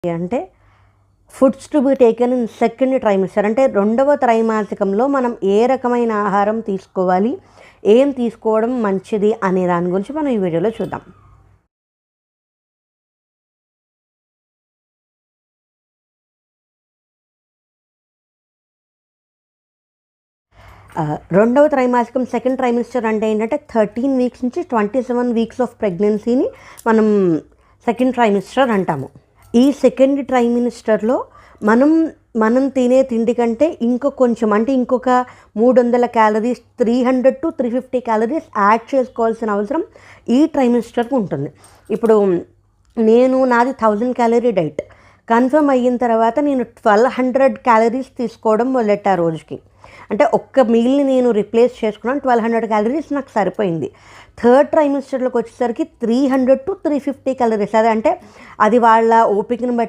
అంటే foods to be taken in second trimester, అంటే రెండవ త్రైమాసికంలో మనం ఏ రకమైన ఆహారం తీసుకోవాలి, ఏం తీసుకోవడం మంచిది అనే దాని గురించి మనం ఈ వీడియోలో చూద్దాం. రెండవ త్రైమాసికం సెకండ్ ట్రైమిస్టర్ అంటే ఏంటంటే 13 వీక్స్ నుంచి 27 వీక్స్ ఆఫ్ ప్రెగ్నెన్సీని మనం సెకండ్ ట్రైమిస్టర్ అంటాము. ఈ సెకండ్ ట్రైమిస్టర్లో మనం తినే తిండి కంటే కొంచెం అంటే ఇంకొక 300 క్యాలరీస్, 300 to 350 క్యాలరీస్ యాడ్ చేసుకోవాల్సిన అవసరం ఈ ట్రైమిస్టర్కి ఉంటుంది. ఇప్పుడు నాది 1000 క్యాలరీ డైట్ కన్ఫర్మ్ అయిన తర్వాత నేను 1200 క్యాలరీస్ తీసుకోవడం మొదలెట్టా రోజుకి. అంటే ఒక్క మీల్ని నేను రిప్లేస్ చేసుకున్నాను, 1200 క్యాలరీస్ నాకు సరిపోయింది. థర్డ్ ట్రైమిస్టర్లోకి వచ్చేసరికి 300 to 350 క్యాలరీస్, అదే అంటే అది వాళ్ళ ఓపికను బట్టి